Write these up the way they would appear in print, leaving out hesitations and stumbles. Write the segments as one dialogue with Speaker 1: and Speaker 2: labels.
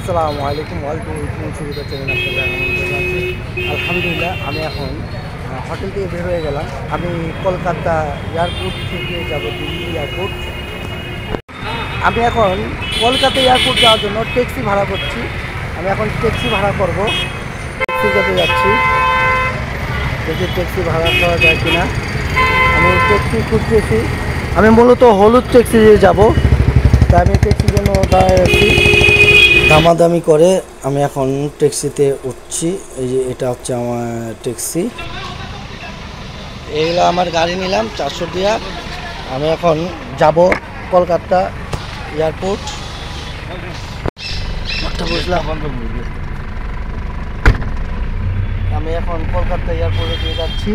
Speaker 1: আসসালামু আলাইকুম ওয়েলকাম সুবিধা চ্যানেল আপনাদের আমন্ত্রণ আছি। আলহামদুলিল্লাহ আমি এখন হোটেল থেকে বের হয়ে গেলাম। আমি কলকাতা এয়ারপোর্ট থেকে যাব দিল্লি এয়ারপোর্ট। আমি এখন কলকাতা এয়ারপোর্ট যাওয়ার জন্য ট্যাক্সি ভাড়া করছি। আমি এখন ট্যাক্সি ভাড়া করব, ট্যাক্সিতে যাচ্ছি। দেখি ট্যাক্সি ভাড়া করা যায় কিনা। আমি ট্যাক্সি খুঁজতেছি। আমি মূলত হলুদ ট্যাক্সি দিয়ে যাব, তাই আমি ট্যাক্সির জন্য দাঁড়িয়ে আছি। দামাদামি করে আমি এখন ট্যাক্সিতে উঠছি। এই যে এটা হচ্ছে আমার ট্যাক্সি, এইগুলো আমার গাড়ি নিলাম 400 দিয়া। আমি এখন যাব কলকাতা এয়ারপোর্ট। বুঝলাম, আমি এখন কলকাতা এয়ারপোর্টে দিয়ে যাচ্ছি।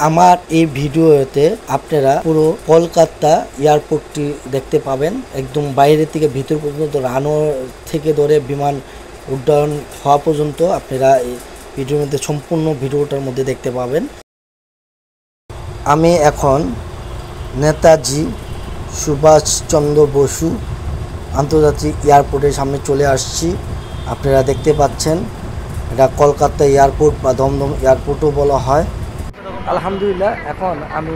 Speaker 1: আমার এই ভিডিওতে আপনারা পুরো কলকাতা এয়ারপোর্টটি দেখতে পাবেন, একদম বাইরে থেকে ভিতর পর্যন্ত, রানওয়ে থেকে ধরে বিমান উড্ডয়ন হওয়া পর্যন্ত আপনারা এই ভিডিওর মধ্যে সম্পূর্ণ ভিডিওটার মধ্যে দেখতে পাবেন। আমি এখন নেতাজি সুভাষচন্দ্র বসু আন্তর্জাতিক এয়ারপোর্টের সামনে চলে আসছি। আপনারা দেখতে পাচ্ছেন, এটা কলকাতা এয়ারপোর্ট বা দমদম এয়ারপোর্টও বলা হয়। আলহামদুলিল্লাহ এখন আমি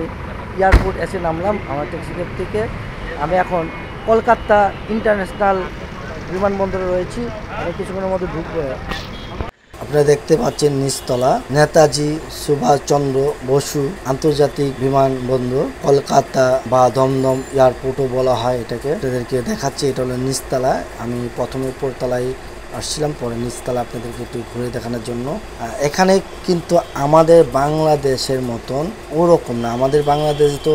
Speaker 1: এয়ারপোর্ট এসে নামলাম আমার ট্যাক্সিক্যাব থেকে। আমি এখন কলকাতা ইন্টারন্যাশনাল বিমানবন্দরে রয়েছি। আমি কিছুক্ষণের মধ্যে ঢুকবো। আপনারা দেখতে পাচ্ছেন নিচতলা নেতাজি সুভাষচন্দ্র বসু আন্তর্জাতিক বিমানবন্দর, কলকাতা বা দমদম এয়ারপোর্টও বলা হয় এটাকে। আপনাদেরকে দেখাচ্ছি, এটা হলো নিচতলা। আমি প্রথমে উপরতলায় আসছিলাম, পরে নিচতলা আপনাদেরকে একটু ঘুরে দেখানোর জন্য। এখানে কিন্তু আমাদের বাংলাদেশের মতন ওরকম না। আমাদের বাংলাদেশ তো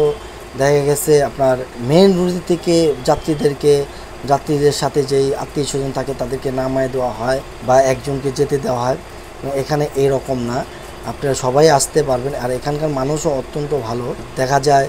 Speaker 1: দেখা গেছে আপনার মেন রুট থেকে যাত্রীদের সাথে যেই আত্মীয় স্বজন থাকে তাদেরকে নামায় দেওয়া হয় বা একজনকে যেতে দেওয়া হয়। এখানে এরকম না, আপনারা সবাই আসতে পারবেন। আর এখানকার মানুষও অত্যন্ত ভালো। দেখা যায়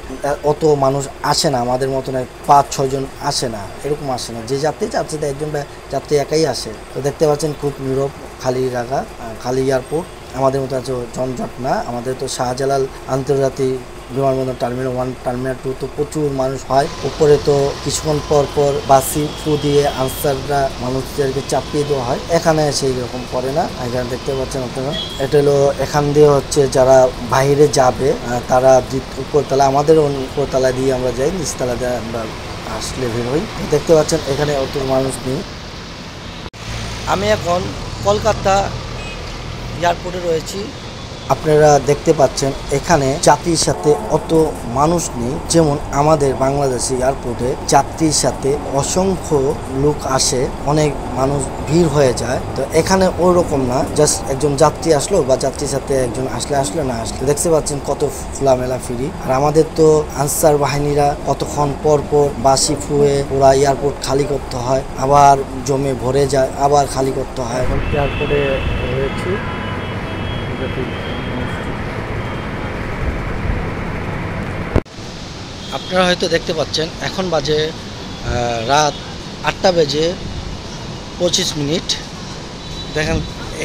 Speaker 1: অত মানুষ আসে না, আমাদের মতন 5-6 জন আসে না, এরকম আসে না। যে যাত্রী যাচ্ছে একজন যাত্রী একাই আসে। তো দেখতে পাচ্ছেন খুব নীরব, খালি জায়গা, খালি এয়ারপোর্ট। আমাদের মতো আছে জনজট না। আমাদের তো শাহজালাল আন্তর্জাতিক বিমানবন্দর টার্মিনাল 1 টার্মিনাল 2 তো প্রচুর মানুষ হয়। উপরে তো কিছুক্ষণ পর পর বাসি ফু দিয়ে আনসাররা মানুষদেরকে চাপিয়ে দেওয়া হয়। এখানে সেই রকম করে না। এখানে দেখতে পাচ্ছেন আপনারা, এটা হলো এখান দিয়ে হচ্ছে যারা বাইরে যাবে তারা উপরতলা, আমাদের উপরতলা দিয়ে আমরা যাই, নিচতলা দিয়ে আমরা আসলে বের হই। দেখতে পাচ্ছেন এখানে অত মানুষ নেই। আমি এখন কলকাতা এয়ারপোর্টে রয়েছি। আপনারা দেখতে পাচ্ছেন এখানে যাত্রীর সাথে অত মানুষ নেই, যেমন আমাদের বাংলাদেশি এয়ারপোর্টে যাত্রীর সাথে অসংখ্য লোক আসে, অনেক মানুষ ভিড় হয়ে যায়। তো এখানে ওই রকম না, জাস্ট একজন যাত্রী আসলো বা যাত্রীর সাথে একজন আসলে না আসলে। দেখতে পাচ্ছেন কত খোলামেলা ফ্রি। আর আমাদের তো আনসার বাহিনীরা কতক্ষণ পর পর বাসি ফুয়ে পুরা এয়ারপোর্ট খালি করতে হয়, আবার জমে ভরে যায়, আবার খালি করতে হয়। এখন এয়ারপোর্টে রয়েছি। আপনারা হয়তো দেখতে পাচ্ছেন এখন বাজে রাত 8টা বেজে 25 মিনিট। দেখেন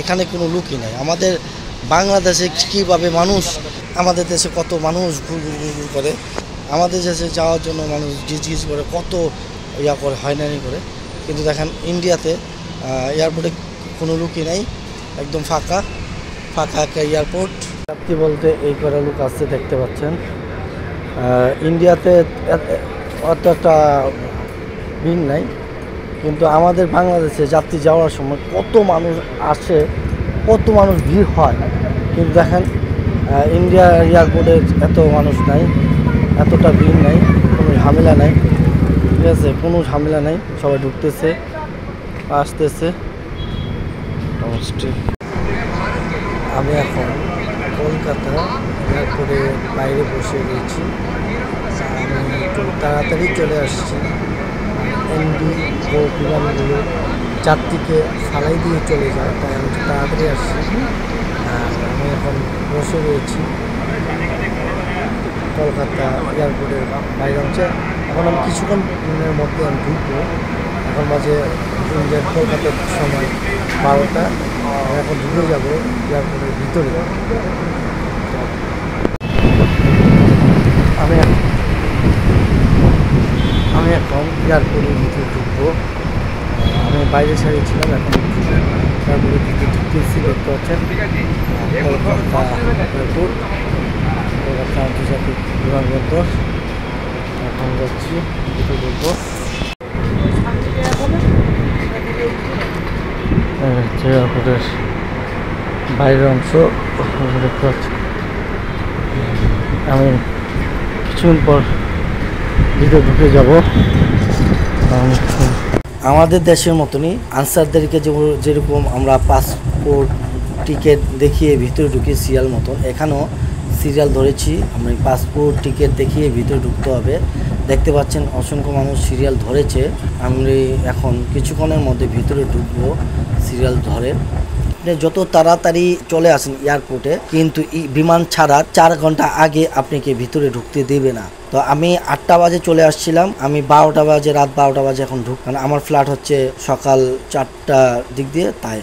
Speaker 1: এখানে কোনো লোকই নেই। আমাদের বাংলাদেশে কীভাবে মানুষ, আমাদের দেশে কত মানুষ ঘুর করে, আমাদের দেশে যাওয়ার জন্য মানুষ গিজ করে কত করে হয়রানি করে। কিন্তু দেখেন ইন্ডিয়াতে এয়ারপোর্টে কোনো লোকই নেই, একদম ফাঁকা একটা এয়ারপোর্ট। যাত্রী বলতে এই কটা লোক আসছে, দেখতে পাচ্ছেন। ইন্ডিয়াতে অত একটা ভিড় নাই, কিন্তু আমাদের বাংলাদেশে যাত্রী যাওয়ার সময় কত মানুষ আসে, কত মানুষ ভিড় হয়। কিন্তু দেখেন ইন্ডিয়া এয়ারপোর্টে এত মানুষ নাই, এতটা ভিড় নাই, কোনো ঝামেলা নাই। ঠিক আছে, কোনো ঝামেলা নাই, সবাই ঢুকতেছে আসতেছে। আমি এখন কলকাতা এয়ারপোর্টের বাইরে বসে রয়েছি। আমি একটু তাড়াতাড়ি চলে আসছি। এমডি ও বিমানগুলো যাত্রীকে ফালাই দিয়ে চলে যায়, তাই আমি তাড়াতাড়ি আসছি। আর আমি এখন বসে রয়েছি কলকাতা এয়ারপোর্টের বাইরে হচ্ছে। এখন আমি কিছুক্ষণের মধ্যে আমি ঢুকবো। এখন বাজে ইন্ডিয়ার কলকাতার সময় 12টা। আমি এখন ঢুকে যাবো এয়ারপোর্টের ভিতরে। আমি এখন এয়ারপোর্টের ভিতরে ঢুকবো। আমি বাইরে সাইডে ছিলাম, এখন এয়ারপোর্টের ভিতরে ঢুকতেছি। দেখতে পাচ্ছেন কলকাতা এয়ারপোর্ট, কলকাতা আন্তর্জাতিক বিমানবন্দর। এখন যাচ্ছি, ভিতরে ঢুকবো। এয়ারপোর্টের বাইরের অংশ দেখতে পাচ্ছি। আমি কিছুক্ষণ পর ভিতরে ঢুকে যাব। আমাদের দেশের মতনই আনসারদেরকে যেরকম আমরা পাসপোর্ট টিকিট দেখিয়ে ভিতরে ঢুকি সিরিয়াল মতন, এখানেও সিরিয়াল ধরেছি। আমি পাসপোর্ট টিকিট দেখিয়ে ভিতরে ঢুকতে হবে। দেখতে পাচ্ছেন অসংখ্য মানুষ সিরিয়াল ধরেছে। আমি এখন কিছুক্ষণের মধ্যে ভিতরে ঢুকবো সিরিয়াল ধরে। যত তাড়াতাড়ি চলে আসেন এয়ারপোর্টে, কিন্তু বিমান ছাড়ার 4 ঘন্টা আগে আপনাকে ভিতরে ঢুকতে দেবে না। তো আমি 8টা বাজে চলে আসছিলাম, আমি 12টা বাজে, রাত 12টা বাজে এখন মানে আমার ফ্লাইট হচ্ছে সকাল 4টার দিক দিয়ে। তাই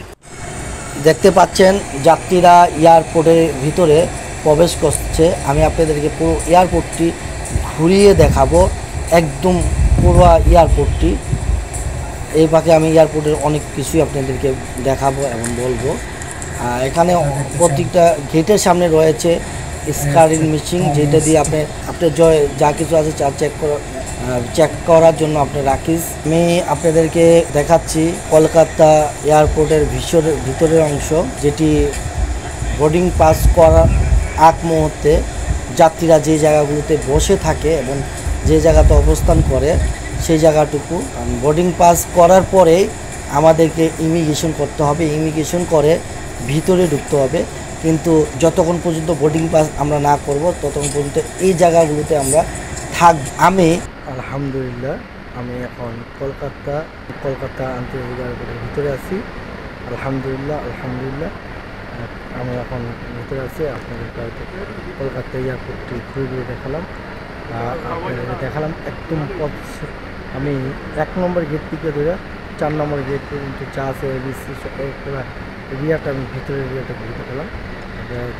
Speaker 1: দেখতে পাচ্ছেন যাত্রীরা এয়ারপোর্টের ভিতরে প্রবেশ করছে। আমি আপনাদেরকে পুরো এয়ারপোর্টটি ঘুরিয়ে দেখাবো, একদম পুরো এয়ারপোর্টটি। এই পাশে আমি এয়ারপোর্টের অনেক কিছুই আপনাদেরকে দেখাবো এবং বলবো। এখানে প্রত্যেকটা গেটের সামনে রয়েছে স্ক্যানিং মেশিন, যেটা দিয়ে আপনার যা কিছু আছে চেক করার জন্য আপনি রাখিস। আমি আপনাদেরকে দেখাচ্ছি কলকাতা এয়ারপোর্টের ভিতরের অংশ, যেটি বোর্ডিং পাস করার আগ মুহূর্তে যাত্রীরা যে জায়গাগুলোতে বসে থাকে এবং যে জায়গাতে অবস্থান করে সেই জায়গাটুকু। বোর্ডিং পাস করার পরে আমাদেরকে ইমিগ্রেশন করতে হবে, ইমিগ্রেশন করে ভিতরে ঢুকতে হবে। কিন্তু যতক্ষণ পর্যন্ত বোর্ডিং পাস আমরা না করব ততক্ষণ পর্যন্ত এই জায়গাগুলোতে আমরা আমি আলহামদুলিল্লাহ আমি এখন কলকাতা আন্তর্জাতিক এয়ারপোর্টের ভিতরে আছি। আলহামদুলিল্লাহ আমি এখন ভিতরে আছি। আপনাদের কলকাতা এয়ারপোর্টটি ঘুরে দেখালাম, আপনাদের দেখালাম একদম আমি 1 নম্বর গেট থেকে ধরে 4 নম্বর গেট পর্যন্ত যা আছে এবিসি এরিয়াটা, আমি ভিতরের এরিয়াটা ঘুরে দেখালাম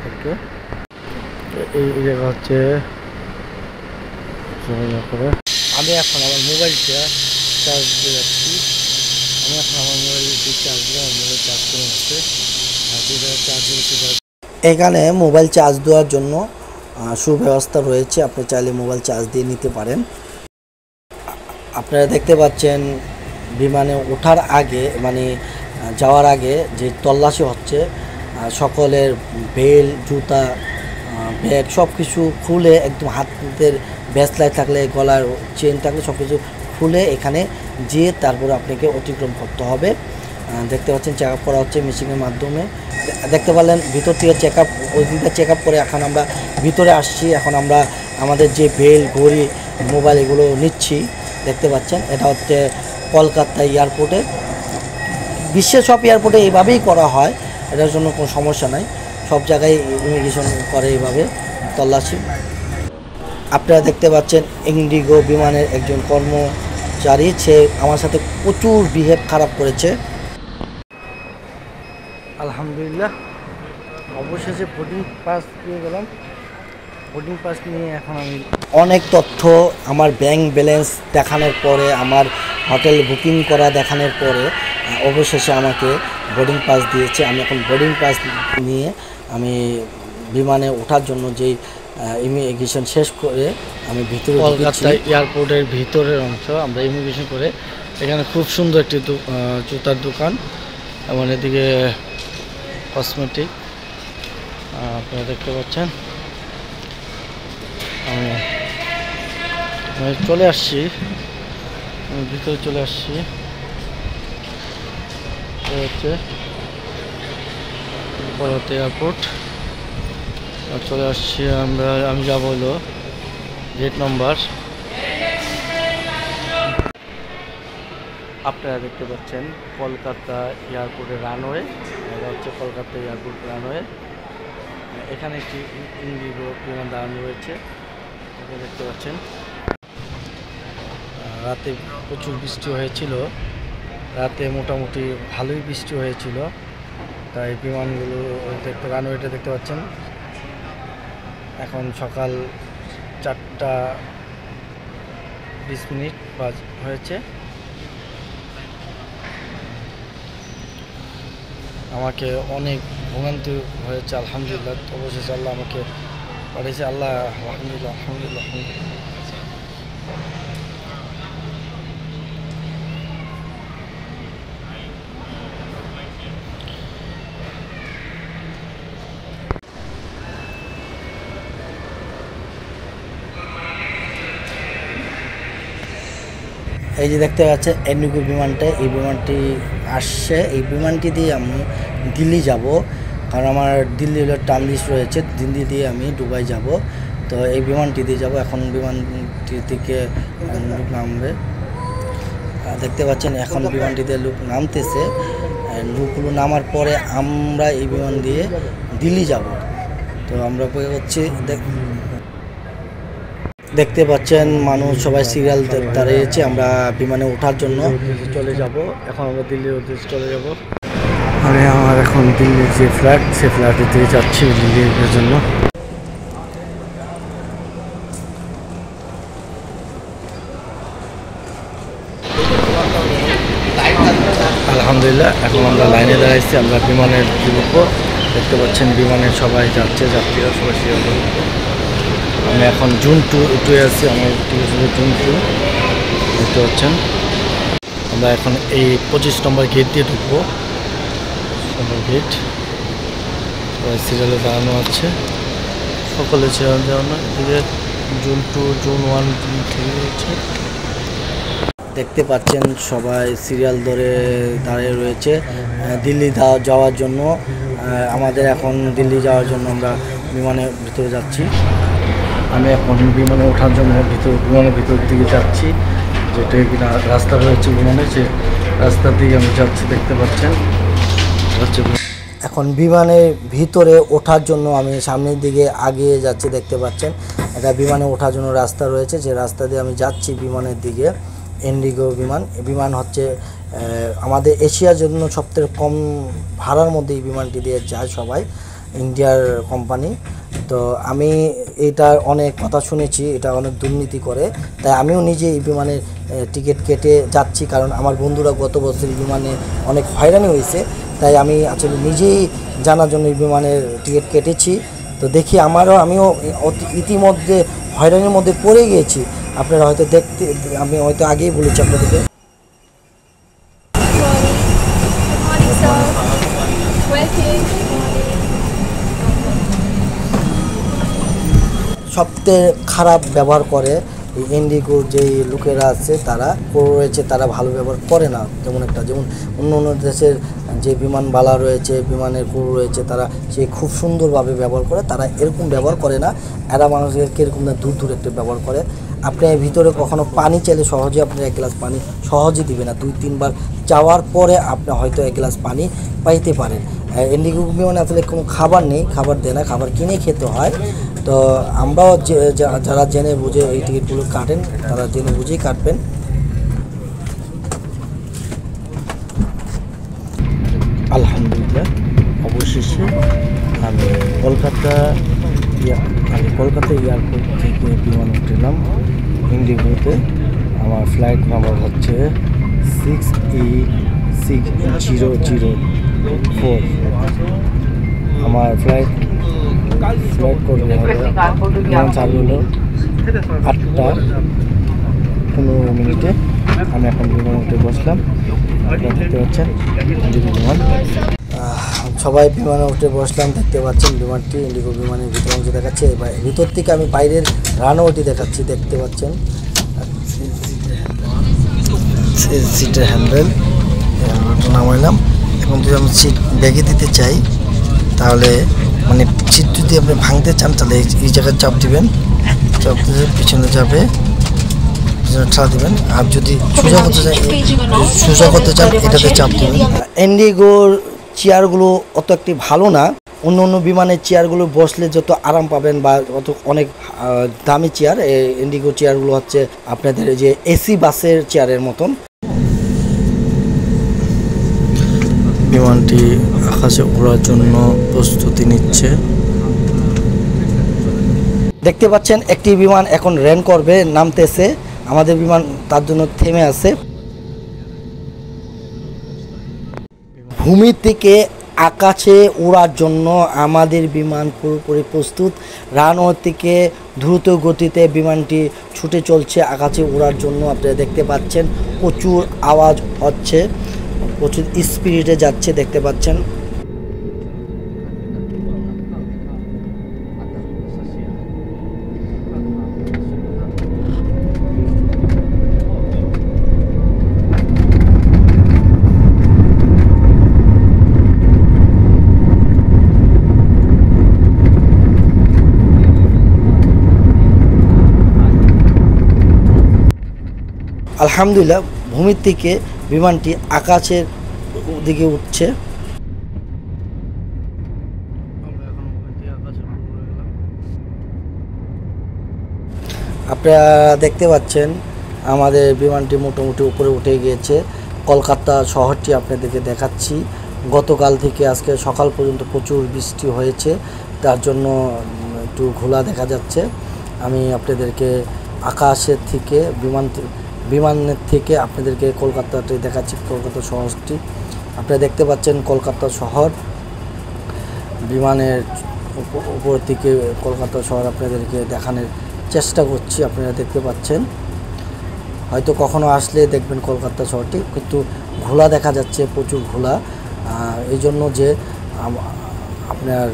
Speaker 1: থেকে। এই জায়গা হচ্ছে আমি এখন আমার মোবাইলটা চার্জ দিয়ে যাচ্ছি। আমি এখন আমার মোবাইলটি চার্জ দিয়ে আমার মোবাইল চার্জ করে যাচ্ছে। এখানে মোবাইল চার্জ দেওয়ার জন্য সুব্যবস্থা রয়েছে, আপনি চাইলে মোবাইল চার্জ দিয়ে নিতে পারেন। আপনারা দেখতে পাচ্ছেন বিমানে ওঠার আগে মানে যাওয়ার আগে যে তল্লাশি হচ্ছে, সকলের বেল, জুতা, ব্যাগ সব কিছু খুলে, একদম হাতের ব্রেসলেট থাকলে, গলার চেন থাকলে সব কিছু খুলে এখানে যেয়ে তারপরে আপনাকে অতিক্রম করতে হবে। দেখতে পাচ্ছেন চেক আপ করা হচ্ছে মেশিনের মাধ্যমে। দেখতে পারলেন ভিতর থেকে ওই দিকটা চেক আপ করে এখন আমরা ভিতরে আসছি। এখন আমরা আমাদের যে বেল, ঘড়ি, মোবাইল এগুলো নিচ্ছি। দেখতে পাচ্ছেন এটা হচ্ছে কলকাতা এয়ারপোর্টে। বিশ্বের সব এয়ারপোর্টে এইভাবেই করা হয়, এটার জন্য কোনো সমস্যা নাই। সব জায়গায় ইমিগ্রেশন করে এইভাবে তল্লাশি। আপনারা দেখতে পাচ্ছেন ইন্ডিগো বিমানের একজন কর্মচারী, সে আমার সাথে প্রচুর বিহেভ খারাপ করেছে। আলহামদুলিল্লাহ অবশেষে বোর্ডিং পাস পেয়ে গেলাম। বোর্ডিং পাস নিয়ে এখন আমি অনেক তথ্য, আমার ব্যাংক ব্যালেন্স দেখানোর পরে, আমার হোটেল বুকিং করা দেখানোর পরে অবশেষে আমাকে বোর্ডিং পাস দিয়েছে। আমি এখন বোর্ডিং পাস নিয়ে আমি বিমানে ওঠার জন্য যেই ইমিগ্রেশন শেষ করে আমি ভিতরে কলকাতা এয়ারপোর্টের ভিতরের অংশ আমরা ইমিগ্রেশন করে। এখানে খুব সুন্দর একটি জুতার দোকান এবং এদিকে কসমেটিক আপনারা দেখতে পাচ্ছেন। আমি চলে আসছি, আমি ভিতরে চলে আসছি। হচ্ছে কলকাতা এয়ারপোর্ট চলে আসছি আমি যাবো হলো গেট নম্বর। আপনারা দেখতে পাচ্ছেন কলকাতা এয়ারপোর্টের রানওয়ে, এটা হচ্ছে কলকাতা এয়ারপোর্ট রানওয়ে। এখানে একটি ইন্ডিগো বিমান দাঁড়ানো রয়েছে, এটা দেখতে পাচ্ছেন। রাতে প্রচুর বৃষ্টি হয়েছিল, রাতে মোটামুটি ভালোই বৃষ্টি হয়েছিল, তাই বিমানগুলো রানওয়েটা দেখতে পাচ্ছেন। এখন সকাল 4টা 20 মিনিট হয়েছে। আমাকে অনেক ভোগান্তি হয়েছে, আলহামদুলিল্লাহ অবশেষে আল্লাহ আমাকে পাঠিয়েছে। আল্লাহ আলহামদুলিল্লাহ আলহামদুলিল্লাহ আলহামদুলিল্লাহ। এই যে দেখতে পাচ্ছেন ইন্ডিগো বিমানটা, এই বিমানটি আসছে। এই বিমানটি দিয়ে আমি দিল্লি যাব, কারণ আমার দিল্লি ট্রানজিট রয়েছে, দিল্লি দিয়ে আমি দুবাই যাব। তো এই বিমানটি দিয়ে যাব। এখন বিমানটি থেকে লোক নামবে, দেখতে পাচ্ছেন এখন বিমানটিতে লোক নামতেছে। লোকগুলো নামার পরে আমরা এই বিমান দিয়ে দিল্লি যাব। তো আমরা অপেক্ষা করছি। দেখতে পাচ্ছেন মানুষ সবাই সিরিয়াল দাঁড়িয়েছে, আমরা বিমানে ওঠার জন্য চলে যাব। এখন আমরা দিল্লির উদ্দেশ্যে চলে যাব। আমি আমার এখন দিল্লির যে ফ্ল্যাট, সে ফ্ল্যাটের দিকে যাচ্ছি দিল্লির জন্য। আলহামদুলিল্লাহ এখন আমরা লাইনে দাঁড়াইছি, আমরা বিমানের উঠবো। দেখতে পাচ্ছেন বিমানের সবাই যাচ্ছে, যাত্রীরা সবাই সিরিয়াল। আমি এখন জুন 2 আছি, আমার টিকিট হলো জুন 2। দেখতে পাচ্ছেন আমরা এখন এই 25 নম্বর গেট দিয়ে ঢুকবো। নম্বর গেট, সবাই সিরিয়ালে দাঁড়ানো আছে, সকলে সিরিয়াল দাঁড়ানো। এদিকে জুন 2, জুন 1, জুন 3 রয়েছে। দেখতে পাচ্ছেন সবাই সিরিয়াল ধরে দাঁড়িয়ে রয়েছে দিল্লি যাওয়ার জন্য। আমাদের এখন দিল্লি যাওয়ার জন্য আমরা বিমানের ভিতরে যাচ্ছি। আমি এখন বিমানে ওঠার জন্য বিমানের ভিতর দিকে যাচ্ছি, যেটা কিনা রাস্তা রয়েছে বিমানে, সে রাস্তার দিকে আমি যাচ্ছি। দেখতে পাচ্ছেন এখন বিমানের ভিতরে ওঠার জন্য আমি সামনের দিকে আগিয়ে যাচ্ছি। দেখতে পাচ্ছেন এটা বিমানে ওঠার জন্য রাস্তা রয়েছে, যে রাস্তা দিয়ে আমি যাচ্ছি বিমানের দিকে। ইন্ডিগো বিমান হচ্ছে আমাদের এশিয়ার জন্য সবথেকে কম ভাড়ার মধ্যে এই বিমানটি দিয়ে যায় সবাই, ইন্ডিয়ার কোম্পানি। তো আমি এটার অনেক কথা শুনেছি, এটা অনেক দুর্নীতি করে, তাই আমিও নিজে এই বিমানের টিকিট কেটে যাচ্ছি। কারণ আমার বন্ধুরা গত বছর এই বিমানে অনেক হয়রানি হয়েছে, তাই আমি আসলে নিজেই জানার জন্য এই বিমানের টিকিট কেটেছি। তো দেখি আমিও ইতিমধ্যে হয়রানির মধ্যে পড়ে গিয়েছি। আপনারা হয়তো আমি হয়তো আগেই বলেছি আপনাদেরকে। সবচেয়ে খারাপ ব্যবহার করে এই ইন্ডিগোর যেই লোকেরা আছে, তারা রয়েছে, তারা ভালো ব্যবহার করে না তেমন একটা। যেমন অন্য অন্য দেশের যে বিমানবালা রয়েছে, বিমানের ক্রু রয়েছে, তারা সে খুব সুন্দরভাবে ব্যবহার করে, তারা এরকম ব্যবহার করে না। এরা মানুষকে কীরকম না দূর দূর একটু ব্যবহার করে। আপনি ভিতরে কখনো পানি চাইলে সহজে আপনি 1 গ্লাস পানি সহজে দিবে না, 2-3 বার চাওয়ার পরে আপনি হয়তো 1 গ্লাস পানি পাইতে পারেন। ইন্ডিগো বিমানে আসলে কোনো খাবার নেই, খাবার দেয় না, খাবার কিনে খেতে হয়। তো আমরাও যারা জেনে বুঝে এই টিকিটগুলো কাটেন, তারা জেনে বুঝেই কাটবেন। আলহামদুলিল্লাহ অবশেষে আমি কলকাতা এয়ারপোর্ট থেকে বিমান উঠলাম ইন্ডিগোতে। আমার ফ্লাইট নাম্বার হচ্ছে 6E6004। আমার ফ্লাইট করবে হবে বিমান চালু হলো 8:15। আমি এখন বিমান উঠে বসলাম, আপনারা দেখতে পাচ্ছেন বিমান। সবাই বিমানে উঠে বসলাম, দেখতে পাচ্ছেন বিমানটি ইন্ডিগো বিমানের ভিতর অংশ দেখাচ্ছে। এবার ভিতর থেকে আমি বাইরের রানওয়েটি দেখাচ্ছি, দেখতে পাচ্ছেন সিটের হ্যান্ডেল নামাইলাম। এখন যদি আমি সিট ব্যাগে দিতে চাই, তাহলে মানে সিট যদি আপনি ভাঙতে চান, তাহলে এই জায়গায় চাপ দিবেন, চাপ দিয়ে পিছনে যাবে, পিছনে ঠেলা দিবেন। আর যদি সোজা করতে চান এটাতে চাপ দিবেন। ইন্ডিগোর চেয়ারগুলো অত একটি ভালো না, অন্য অন্য বিমানের চেয়ারগুলো বসলে যত আরাম পাবেন বা অত অনেক দামি চেয়ার, ইন্ডিগো চেয়ারগুলো হচ্ছে আপনাদের যে এসি বাসের চেয়ারের মতন। বিমানটি আকাশে ওড়ার জন্য প্রস্তুতি নিচ্ছে। দেখতে পাচ্ছেন একটি বিমান এখন ল্যান্ড করবে, নামতেছে। আমাদের বিমান তার জন্য থেমে আছে। ভূমি থেকে আকাশে ওড়ার জন্য আমাদের বিমান পুরোপুরি প্রস্তুত। রানওয়ে থেকে দ্রুত গতিতে বিমানটি ছুটে চলছে আকাশে ওড়ার জন্য। আপনারা দেখতে পাচ্ছেন প্রচুর আওয়াজ হচ্ছে, প্রচুর স্পিডে যাচ্ছে, দেখতে পাচ্ছেন। আলহামদুলিল্লাহ, ভূমির থেকে বিমানটি আকাশের দিকে উঠছে। আপনারা দেখতে পাচ্ছেন আমাদের বিমানটি মোটামুটি উপরে উঠে গিয়েছে। কলকাতা শহরটি আপনাদেরকে দেখাচ্ছি। গতকাল থেকে আজকে সকাল পর্যন্ত প্রচুর বৃষ্টি হয়েছে, তার জন্য একটু ঘোলা দেখা যাচ্ছে। আমি আপনাদেরকে আকাশের থেকে বিমানের থেকে আপনাদেরকে কলকাতাটি দেখাচ্ছি, কলকাতা শহরটি। আপনারা দেখতে পাচ্ছেন কলকাতা শহর, বিমানের উপর থেকে কলকাতা শহর আপনাদেরকে দেখানোর চেষ্টা করছি। আপনারা দেখতে পাচ্ছেন, হয়তো কখনো আসলে দেখবেন কলকাতা শহরটি, কিন্তু ঘোলা দেখা যাচ্ছে, প্রচুর ঘোলা। এই জন্য যে আপনার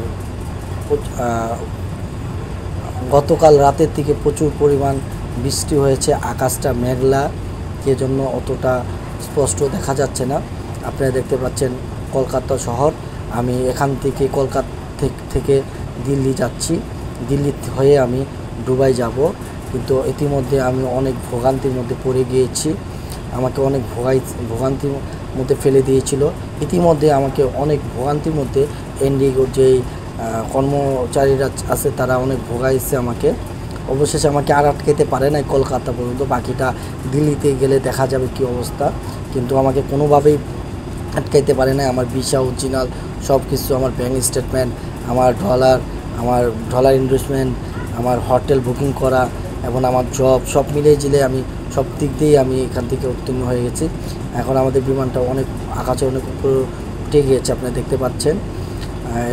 Speaker 1: গতকাল রাতের থেকে প্রচুর পরিমাণ বৃষ্টি হয়েছে, আকাশটা মেঘলা, যে জন্য অতটা স্পষ্ট দেখা যাচ্ছে না। আপনারা দেখতে পাচ্ছেন কলকাতা শহর। আমি এখান থেকে কলকাতা থেকে দিল্লি যাচ্ছি, দিল্লি হয়ে আমি দুবাই যাব, কিন্তু ইতিমধ্যে আমি অনেক ভোগান্তির মধ্যে পড়ে গিয়েছি। আমাকে অনেক ভোগান্তির মধ্যে ফেলে দিয়েছিল। ইতিমধ্যে আমাকে অনেক ভোগান্তির মধ্যে ইন্ডিগোর যেই কর্মচারীরা আছে তারা অনেক ভোগাইছে আমাকে। অবশেষে আমাকে আর আটকাতে পারে নাই কলকাতা পর্যন্ত, বাকিটা দিল্লিতে গেলে দেখা যাবে কি অবস্থা, কিন্তু আমাকে কোনোভাবেই আটকাইতে পারে নাই। আমার ভিসা অরিজিনাল সব কিছু, আমার ব্যাঙ্ক স্টেটমেন্ট, আমার ডলার ইনভেস্টমেন্ট, আমার হোটেল বুকিং করা এবং আমার জব সব মিলিয়ে জিলে আমি সব দিক দিয়েই আমি এখান থেকে উত্তীর্ণ হয়ে গেছি। এখন আমাদের বিমানটা অনেক আকাশে অনেক উপরে উঠে গিয়েছে, আপনারা দেখতে পাচ্ছেন।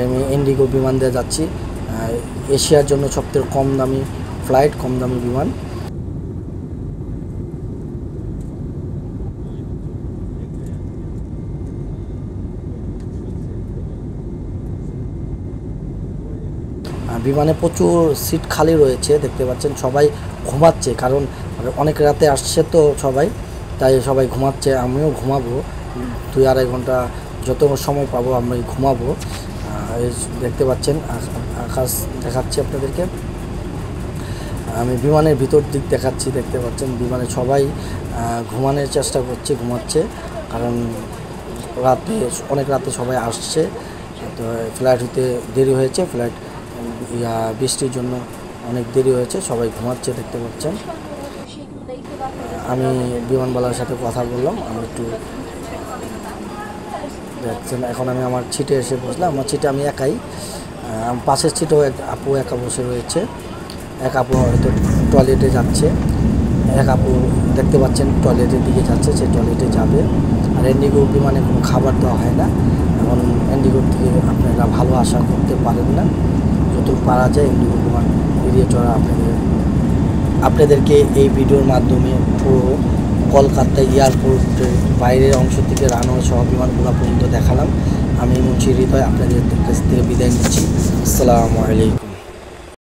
Speaker 1: আমি ইন্ডিগো বিমান দিয়ে যাচ্ছি, এশিয়ার জন্য সবথেকে কম দামি ফ্লাইট, কম দামি বিমান। বিমানে প্রচুর সিট খালি রয়েছে, দেখতে পাচ্ছেন। সবাই ঘুমাচ্ছে, কারণ অনেক রাতে আসছে তো সবাই, তাই সবাই ঘুমাচ্ছে। আমিও ঘুমাবো, 2-2.5 ঘন্টা যত সময় পাবো আমি ঘুমাবো। দেখতে পাচ্ছেন আকাশ দেখাচ্ছি আপনাদেরকে, আমি বিমানের ভিতর দিক দেখাচ্ছি। দেখতে পাচ্ছেন বিমানে সবাই ঘুমানোর চেষ্টা করছে, ঘুমাচ্ছে, কারণ অনেক রাতে সবাই আসছে, তো ফ্লাইট হতে দেরি হয়েছে, ফ্লাইট বৃষ্টির জন্য অনেক দেরি হয়েছে, সবাই ঘুমাচ্ছে, দেখতে পাচ্ছেন। আমি বিমানবালার সাথে কথা বললাম, আমি একটু দেখছেন। এখন আমি আমার সিটে এসে বসলাম। আমার সিটে আমি একাই, পাশের সিটেও এক আপু একা বসে রয়েছে। এক আপু হয়তো টয়লেটে যাচ্ছে, এক আপু দেখতে পাচ্ছেন টয়লেটের দিকে যাচ্ছে, সে টয়লেটে যাবে। আর ইন্ডিগো বিমানে কোনো খাবার দেওয়া হয় না, এখন ইন্ডিগোর থেকে আপনারা ভালো আশা করতে পারেন না। যতটুকু পারা যায় ইন্ডিগো বিমান এড়িয়ে চলা আপনাদেরকে এই ভিডিওর মাধ্যমে পুরো কলকাতা এয়ারপোর্টের বাইরের অংশ থেকে রানওয়ে সহ বিমানগুলো পর্যন্ত দেখালাম। আমি মুন্সি হৃদয় আপনাদের কাছ থেকে বিদায় নিচ্ছি। আসসালামু আলাইকুম।